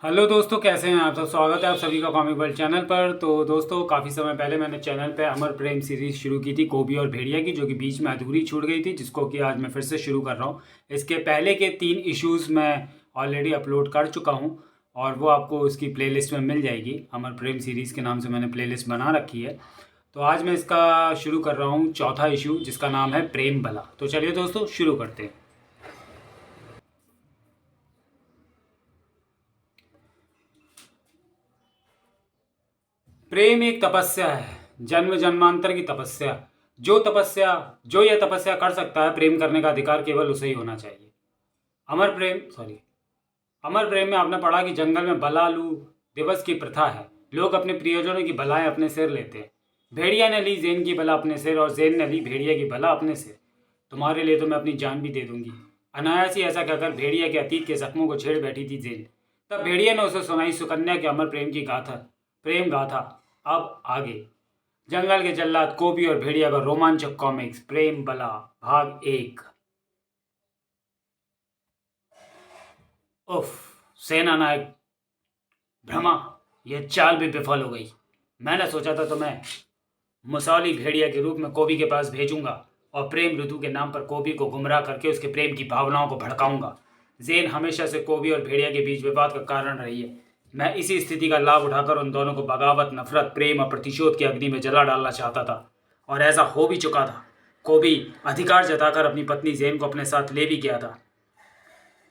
Hello दोस्तों, कैसे हैं आप सब। स्वागत है आप सभी का कॉमिक वर्ल्ड चैनल पर। तो दोस्तों, काफ़ी समय पहले मैंने चैनल पे अमर प्रेम सीरीज़ शुरू की थी, कोबी और भेड़िया की, जो कि बीच में अधूरी छूट गई थी, जिसको कि आज मैं फिर से शुरू कर रहा हूँ। इसके पहले के 3 इश्यूज़ मैं ऑलरेडी अपलोड कर चुका हूँ और वो आपको उसकी प्लेलिस्ट में मिल जाएगी। अमर प्रेम सीरीज़ के नाम से मैंने प्लेलिस्ट बना रखी है। तो आज मैं इसका शुरू कर रहा हूँ चौथा इशू, जिसका नाम है प्रेम भला। तो चलिए दोस्तों, शुरू करते हैं। प्रेम एक तपस्या है, जन्म जन्मांतर की तपस्या। जो यह तपस्या कर सकता है, प्रेम करने का अधिकार केवल उसे ही होना चाहिए। अमर प्रेम में आपने पढ़ा कि जंगल में बलालू दिवस की प्रथा है। लोग अपने प्रियजनों की बलाएं अपने सिर लेते हैं। भेड़िया ने ली जेन की बला अपने सिर और जेन ने ली भेड़िया की बला अपने सिर। तुम्हारे लिए तो मैं अपनी जान भी दे दूंगी। अनायास ही ऐसा कहकर भेड़िया के अतीत के जख्मों को छेड़ बैठी थी जेन। तब भेड़िया ने उसे सुनाई सुकन्या के अमर प्रेम की गाथा, प्रेम गाथा। अब आगे। जंगल के जल्लाद कोबी और भेड़िया का रोमांचक कॉमिक्स प्रेम बला भाग 1। उफ। सेना नायक भ्रमा, यह चाल भी विफल हो गई। मैंने सोचा था तुम्हें मुसौली भेड़िया के रूप में कोबी के पास भेजूंगा और प्रेम ऋतु के नाम पर कोबी को गुमराह करके उसके प्रेम की भावनाओं को भड़काऊंगा। जेन हमेशा से कोबी और भेड़िया के बीच विवाद का कारण रही है। मैं इसी स्थिति का लाभ उठाकर उन दोनों को बगावत, नफरत, प्रेम और प्रतिशोध की अग्नि में जला डालना चाहता था, और ऐसा हो भी चुका था। कोबी अधिकार जताकर अपनी पत्नी जेन को अपने साथ ले भी गया था,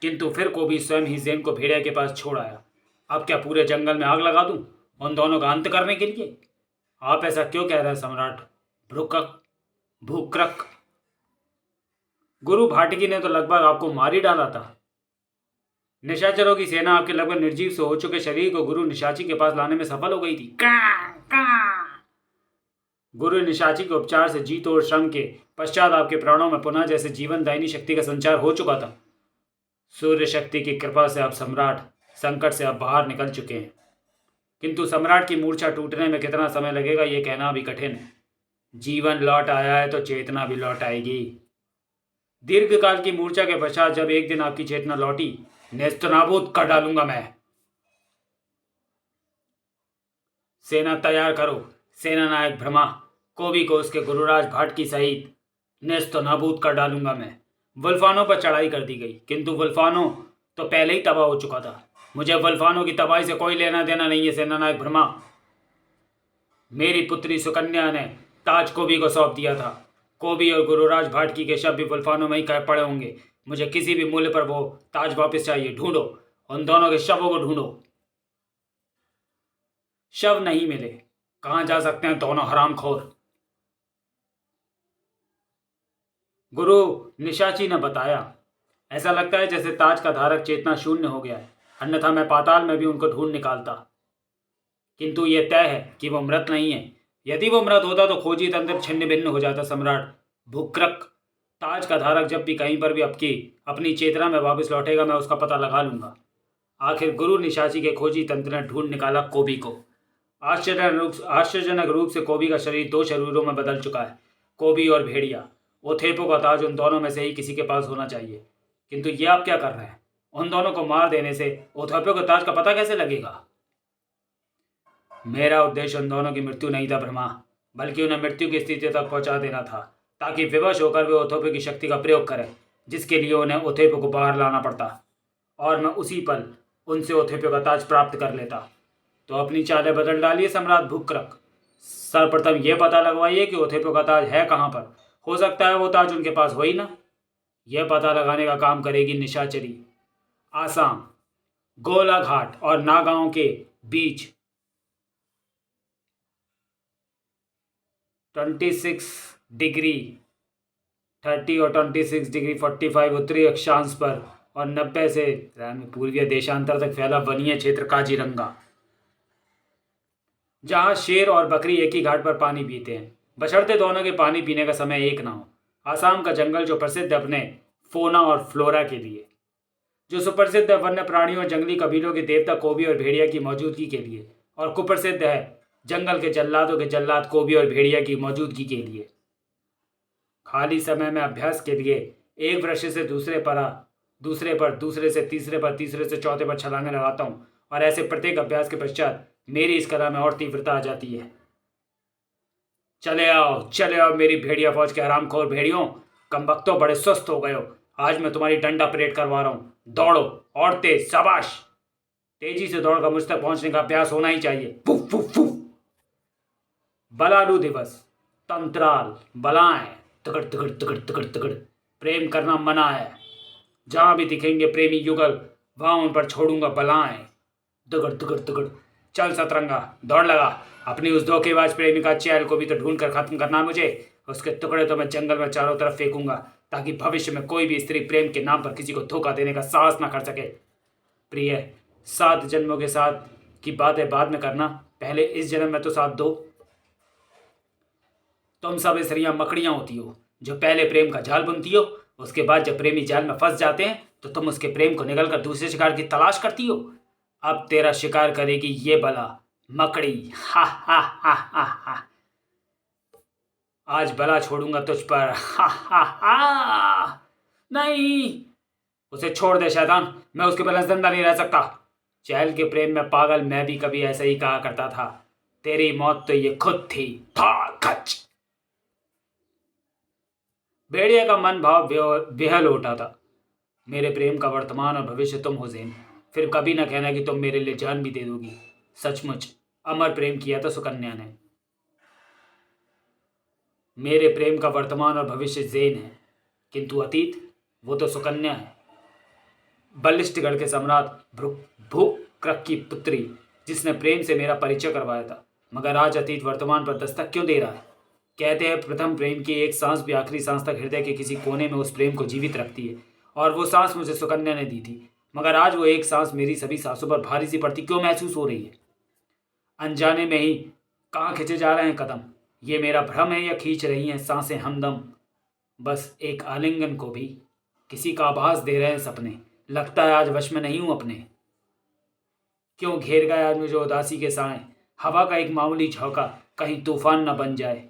किंतु फिर कोबी स्वयं ही जेन को भेड़िया के पास छोड़ आया। अब क्या पूरे जंगल में आग लगा दूं उन दोनों का अंत करने के लिए? आप ऐसा क्यों कह रहे हैं सम्राट भ्रुकक भूक्रक? गुरु भाटकी ने तो लगभग आपको मार ही डाला था। निशाचरों की सेना आपके लगभग निर्जीव से हो चुके शरीर को गुरु निशाची के पास लाने में सफल हो गई थी। गुरु निशाची के उपचार से जीत और श्रम के पश्चात आपके प्राणों में पुनः जैसे जीवन दायिनी शक्ति का संचार हो चुका था। सूर्य शक्ति की कृपा से आप सम्राट संकट से आप बाहर निकल चुके हैं, किंतु सम्राट की मूर्छा टूटने में कितना समय लगेगा यह कहना भी कठिन है। जीवन लौट आया है तो चेतना भी लौट आएगी। दीर्घकाल की मूर्छा के पश्चात जब एक दिन आपकी चेतना लौटी, नेस्तनाबूद कर डालूंगा मैं। सेना तैयार करो। सेना नायक भ्रमा, कोबी को उसके गुरुराज भाटकी सहित नेस्तनाबूद कर डालूंगा मैं। वुल्फानो पर चढ़ाई कर दी गई, किंतु वुल्फानो तो पहले ही तबाह हो चुका था। मुझे वुल्फानो की तबाही से कोई लेना देना नहीं है सेना नायक भ्रमा। मेरी पुत्री सुकन्या ने ताज कोबी को सौंप दिया था। कोबी और गुरुराज भाटकी के शव भी वुल्फानो में ही कह पड़े होंगे। मुझे किसी भी मूल्य पर वो ताज वापस चाहिए। ढूंढो, उन दोनों के शवों को ढूंढो। शव नहीं मिले, कहां जा सकते हैं दोनों हरामखोर? गुरु निशाची ने बताया, ऐसा लगता है जैसे ताज का धारक चेतना शून्य हो गया है, अन्यथा मैं पाताल में भी उनको ढूंढ निकालता। किंतु यह तय है कि वो मृत नहीं है। यदि वो मृत होता तो खोजी तंत्र छिन्न भिन्न हो जाता। सम्राट भुक्रक, ताज का धारक जब भी कहीं पर भी अपनी चेतना में वापस लौटेगा, मैं उसका पता लगा लूंगा। आखिर गुरु निशाची के खोजी तंत्र ने ढूंढ निकाला कोबी को। आश्चर्यजनक रूप से कोबी का शरीर 2 शरीरों में बदल चुका है। कोबी और भेड़िया। ओथेपो का ताज उन दोनों में से ही किसी के पास होना चाहिए। किंतु ये आप क्या कर रहे हैं? उन दोनों को मार देने से ओथेपो के ताज का पता कैसे लगेगा? मेरा उद्देश्य उन दोनों की मृत्यु नहीं था ब्रह्मा, बल्कि उन्हें मृत्यु की स्थिति तक पहुंचा देना था, ताकि विवश होकर वे ओथेपो की शक्ति का प्रयोग करें, जिसके लिए उन्हें ओथेपो को बाहर लाना पड़ता, और मैं उसी पल उनसे ओथेपो का ताज प्राप्त कर लेता। तो अपनी चालें बदल डालिए सम्राट भूक्रक। सर्वप्रथम यह पता लगवाइए कि ओथेपो का ताज है कहाँ पर। हो सकता है वो ताज उनके पास हो ही ना। यह पता लगाने का काम करेगी निशाचरी। आसाम, गोलाघाट और नागांव के बीच 26 डिग्री 30 और 26 डिग्री 45 उत्तरी अक्षांश पर और 90 से पूर्वीय देशांतर तक फैला वनीय क्षेत्र काजीरंगा, जहां शेर और बकरी एक ही घाट पर पानी पीते हैं, बशर्ते दोनों के पानी पीने का समय एक ना हो। आसाम का जंगल जो प्रसिद्ध है अपने फोना और फ्लोरा के लिए, जो सुप्रसिद्ध है वन्य प्राणियों और जंगली कबीलों के देवता कोबी और भेड़िया की मौजूदगी के लिए, और कुप्रसिद्ध है जंगल के जल्लादों के जल्लाद कोबी और भेड़िया की मौजूदगी के लिए। खाली समय में अभ्यास के लिए एक वृक्ष से दूसरे पर, दूसरे से तीसरे पर, तीसरे से चौथे पर छलांगे लगाता हूँ और ऐसे प्रत्येक अभ्यास के पश्चात मेरी इस कला में और तीव्रता आ जाती है। चले आओ मेरी भेड़िया फौज के हरामखोर भेड़ियों, कमबख्तों, बड़े सुस्त हो गए हो। आज मैं तुम्हारी डंडा परेड करवा रहा हूँ। दौड़ो और तेज, शाबाश। तेजी से दौड़कर मुझ तक पहुंचने का अभ्यास होना ही चाहिए। फुफ फुफ फुफ। बलालू दिवस, तंत्राल, बलाएं, तगड़ तगड़ तगड़ तगड़ तगड़। प्रेम करना मना है। जहां भी दिखेंगे प्रेमी युगल, वहां उन पर छोड़ूंगा बलाएं। तगड़ तगड़ तगड़। चल सतरंगा, दौड़ लगा। अपनी उस धोखेबाज प्रेमिका चैल को भी तो ढूंढ कर खत्म करना मुझे। उसके टुकड़े तो मैं जंगल में चारों तरफ फेंकूंगा, ताकि भविष्य में कोई भी स्त्री प्रेम के नाम पर किसी को धोखा देने का साहस ना कर सके। प्रिय, 7 जन्मों के साथ की बातें बाद में करना, पहले इस जन्म में तो साथ दो। तुम सब स्त्रियां मकड़ियां होती हो, जो पहले प्रेम का जाल बुनती हो। उसके बाद जब प्रेमी जाल में फंस जाते हैं तो तुम उसके प्रेम को निगलकर दूसरे शिकार की तलाश करती हो। अब तेरा शिकार करेगी ये बला मकड़ी। हा हा हा हा हा। आज बला छोड़ूंगा तुझ पर। हा हा हा। नहीं, उसे छोड़ दे शैतान, मैं उसके बिना जिंदा नहीं रह सकता। चैल के प्रेम में पागल मैं भी कभी ऐसा ही कहा करता था। तेरी मौत तो ये खुद थी। था खच। भेड़िया का मन भाव बेहल उठा था। मेरे प्रेम का वर्तमान और भविष्य तुम हो ज़ेन। फिर कभी ना कहना कि तुम मेरे लिए जान भी दे दोगी। सचमुच अमर प्रेम किया था सुकन्या ने। मेरे प्रेम का वर्तमान और भविष्य ज़ेन है, किंतु अतीत, वो तो सुकन्या है। बलिष्ठगढ़ के सम्राट भूक्रक की पुत्री, जिसने प्रेम से मेरा परिचय करवाया था। मगर आज अतीत वर्तमान पर दस्तक क्यों दे रहा है? कहते हैं प्रथम प्रेम की एक सांस भी आखिरी सांस तक हृदय के किसी कोने में उस प्रेम को जीवित रखती है, और वो सांस मुझे सुकन्या ने दी थी। मगर आज वो एक सांस मेरी सभी सांसों पर भारी सी पड़ती क्यों महसूस हो रही है? अनजाने में ही कहाँ खिंचे जा रहे हैं कदम? ये मेरा भ्रम है या खींच रही हैं सांसें हमदम? बस एक आलिंगन को भी किसी का आभास दे रहे हैं सपने। लगता है आज वश में नहीं हूं अपने। क्यों घेर गए आज मुझे उदासी के साए? हवा का एक मामूली झोंका कहीं तूफान न बन जाए।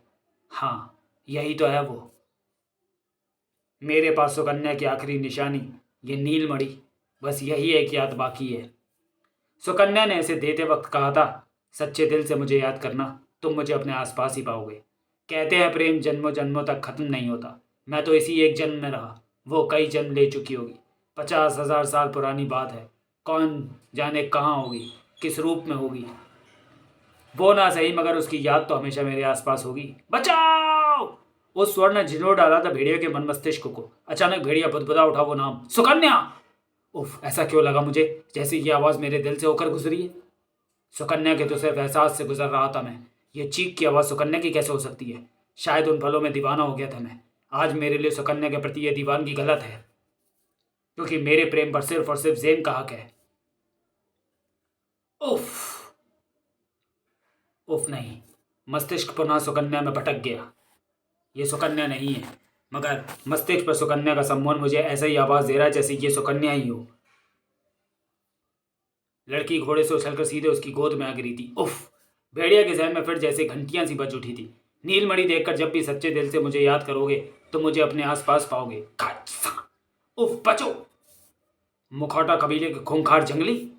हाँ, यही तो है वो। मेरे पास सुकन्या की आखिरी निशानी, ये नीलमणि, बस यही एक याद बाकी है। सुकन्या ने इसे देते वक्त कहा था, सच्चे दिल से मुझे याद करना, तुम मुझे अपने आसपास ही पाओगे। कहते हैं प्रेम जन्मों जन्मों तक खत्म नहीं होता। मैं तो इसी एक जन्म में रहा, वो कई जन्म ले चुकी होगी। 50,000 साल पुरानी बात है। कौन जाने कहाँ होगी, किस रूप में होगी। वो ना सही, मगर उसकी याद तो हमेशा मेरे आसपास होगी। बचाओ! उस स्वर ने झिझोड़ डाला था भेड़िया के मन मस्तिष्क को। अचानक भेड़िया बुदबुदा उठा वो नाम, सुकन्या। उफ, ऐसा क्यों लगा मुझे जैसे ये आवाज़ मेरे दिल से होकर गुजरी है। सुकन्या के तो सिर्फ एहसास से गुजर रहा था मैं। ये चीख की आवाज़ सुकन्या की कैसे हो सकती है? शायद उन पलों में दीवाना हो गया था मैं। आज मेरे लिए सुकन्या के प्रति यह दीवानगी गलत है, क्योंकि मेरे प्रेम पर सिर्फ और सिर्फ ज़ेन का हक है। उफ उफ नहीं, मस्तिष्क पुनः सुकन्या में भटक गया। ये सुकन्या नहीं है, मगर मस्तिष्क पर सुकन्या का सम्मोहन मुझे ऐसा ही आवाज़ दे रहा है जैसे ये सुकन्या ही हो। लड़की घोड़े से उछलकर सीधे उसकी गोद में आ गिरी थी। उफ! भेड़िया के जहन में फिर जैसे घंटियां सी बज उठी थी। नीलमणि देखकर जब भी सच्चे दिल से मुझे याद करोगे तो मुझे अपने आसपास पाओगे। उफ, बचो! मुखौटा कबीले के खूंखार जंगली,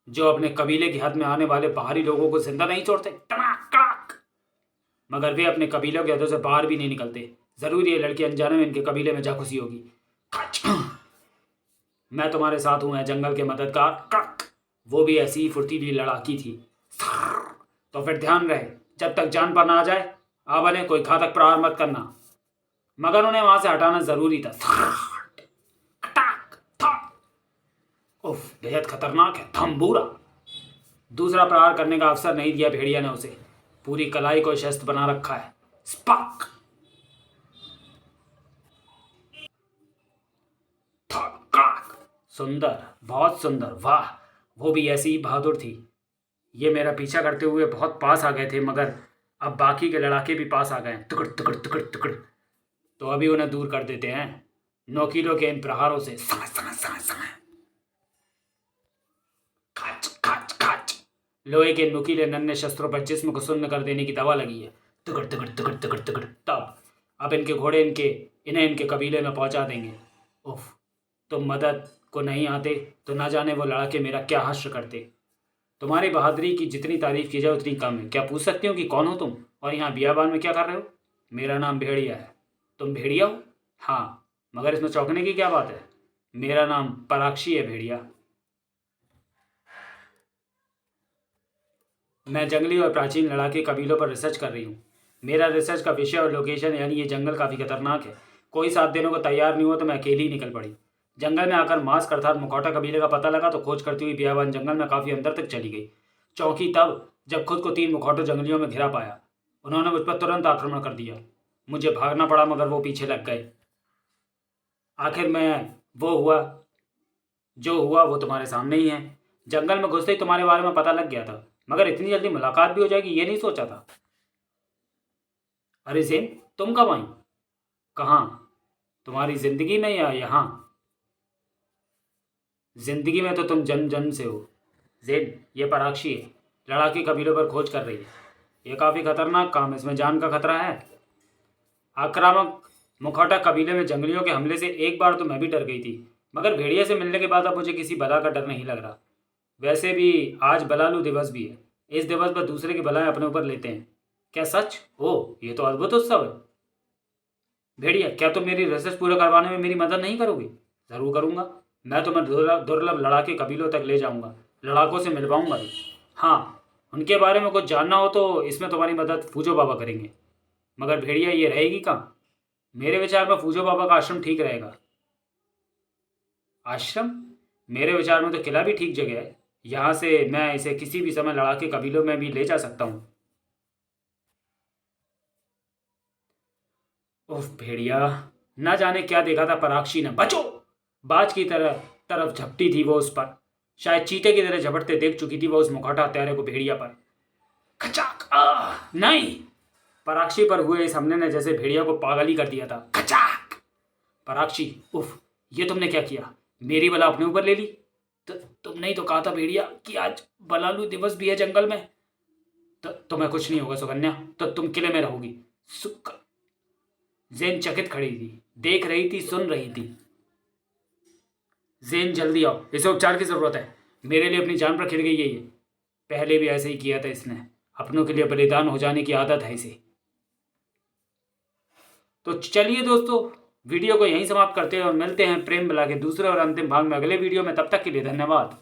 जो अपने कबीले के हाथ में आने वाले बाहरी लोगों को जिंदा नहीं छोड़ते। टनाक टनाक। मगर वे अपने कबीलों के हदों से बाहर भी नहीं निकलते। जरूर ये लड़की अनजाने में इनके कबीले में जा घुसी होगी। मैं तुम्हारे साथ हूं, है जंगल के मददगार। वो भी ऐसी ही फुर्तीली लड़ाकी थी। तो फिर ध्यान रहे, जब तक जान पर ना आ जाए आबा कोई घातक प्रहार मत करना। मगर उन्हें वहां से हटाना जरूरी था। उफ, बेहद खतरनाक है। थम्बूरा। दूसरा प्रहार करने का अवसर नहीं दिया भेड़िया ने उसे। पूरी कलाई को शस्त्र बना रखा है। स्पाक! सुंदर, बहुत सुंदर। वाह, वो भी ऐसी ही बहादुर थी। ये मेरा पीछा करते हुए बहुत पास आ गए थे, मगर अब बाकी के लड़ाके भी पास आ गए। टुकड़ टुकड़ टुकड़ टुकड़। तो अभी उन्हें दूर कर देते हैं नोकीलों के इन प्रहारों से। समय समय समय समय। खाच खाच खाच। लोहे के नुकीले नन्हे शस्त्रों पर जिस्म को सुन्न कर देने की दवा लगी है। टुकड़ टुकड़ टुकड़ टुकड़ टुकड़। तब अब इनके घोड़े इन्हें इनके कबीले में पहुंचा देंगे। उफ, तुम मदद को नहीं आते तो ना जाने वो लड़के मेरा क्या हश्र करते। तुम्हारी बहादुरी की जितनी तारीफ की जाए उतनी कम है। क्या पूछ सकती हूँ कि कौन हो तुम और यहाँ बियाबान में क्या कर रहे हो? मेरा नाम भेड़िया है। तुम भेड़िया हो? हाँ, मगर इसमें चौंकने की क्या बात है? मेरा नाम पराक्षी है भेड़िया। मैं जंगली और प्राचीन लड़ाके कबीलों पर रिसर्च कर रही हूँ। मेरा रिसर्च का विषय और लोकेशन यानी ये जंगल काफ़ी खतरनाक है। कोई साथ देने को तैयार नहीं हुआ तो मैं अकेली ही निकल पड़ी। जंगल में आकर मास्क अर्थात मुखौटा कबीले का पता लगा तो खोज करती हुई बियाबान जंगल में काफ़ी अंदर तक चली गई। चौंकी तब जब खुद को 3 मुखौटों जंगलियों में घिरा पाया। उन्होंने मुझ पर तुरंत आक्रमण कर दिया। मुझे भागना पड़ा मगर वो पीछे लग गए। आखिर में वो हुआ जो हुआ वो तुम्हारे सामने ही है। जंगल में घुसते ही तुम्हारे बारे में पता लग गया था, मगर इतनी जल्दी मुलाकात भी हो जाएगी ये नहीं सोचा था। अरे ज़ेन, तुम कब आई? कहाँ? तुम्हारी जिंदगी में या यहाँ? जिंदगी में तो तुम जन्म जन्म से हो। ज़ेन, ये पराक्षी है, लड़ाके कबीलों पर खोज कर रही है। ये काफ़ी खतरनाक काम है, इसमें जान का खतरा है। आक्रामक मुखौटा कबीले में जंगलियों के हमले से एक बार तो मैं भी डर गई थी, मगर भेड़िया से मिलने के बाद अब मुझे किसी बला का डर नहीं लग रहा। वैसे भी आज बलालू दिवस भी है। इस दिवस पर दूसरे की बलाएं अपने ऊपर लेते हैं। क्या सच? ओह, ये तो अद्भुत उत्सव है। भेड़िया, क्या तुम मेरी रिसर्च पूरा करवाने में मेरी मदद नहीं करोगे? ज़रूर करूँगा। मैं तुम्हें दुर्लभ दुर्लभ लड़ाके कबीलों तक ले जाऊँगा, लड़ाकों से मिलवाऊँगा भी। हाँ, उनके बारे में कुछ जानना हो तो इसमें तुम्हारी मदद फूजो बाबा करेंगे। मगर भेड़िया, ये रहेगी कहाँ? मेरे विचार में फूजो बाबा का आश्रम ठीक रहेगा। आश्रम? मेरे विचार में तो किला भी ठीक जगह है। यहाँ से मैं इसे किसी भी समय लड़ाके कबीलों में भी ले जा सकता हूँ। उफ भेड़िया, न जाने क्या देखा था पराक्षी ने। बचो! बाज की तरफ झपटी थी वो उस पर। शायद चीते की तरह झपटते देख चुकी थी वो उस मुखौटा हत्यारे को भेड़िया पर। खचाक! नहीं! पराक्षी पर हुए इस हमले ने जैसे भेड़िया को पागल ही कर दिया था। खचाक! पराक्षी, उफ, ये तुमने क्या किया? मेरी बला अपने ऊपर ले ली? तो तुमने ही तो कहा था भेड़िया कि आज बलालू दिवस भी है जंगल में। तो तुम्हें कुछ नहीं होगा सुकन्या, तो तुम किले में रहोगी। सुक जेन चकित खड़ी थी, देख रही थी, सुन रही थी। जेन, जल्दी आओ, इसे उपचार की जरूरत है। मेरे लिए अपनी जान पर खिल गई है ये। पहले भी ऐसे ही किया था इसने। अपनों के लिए बलिदान हो जाने की आदत है इसे। तो चलिए दोस्तों, वीडियो को यहीं समाप्त करते हैं और मिलते हैं प्रेम बला के दूसरे और अंतिम भाग में अगले वीडियो में। तब तक के लिए धन्यवाद।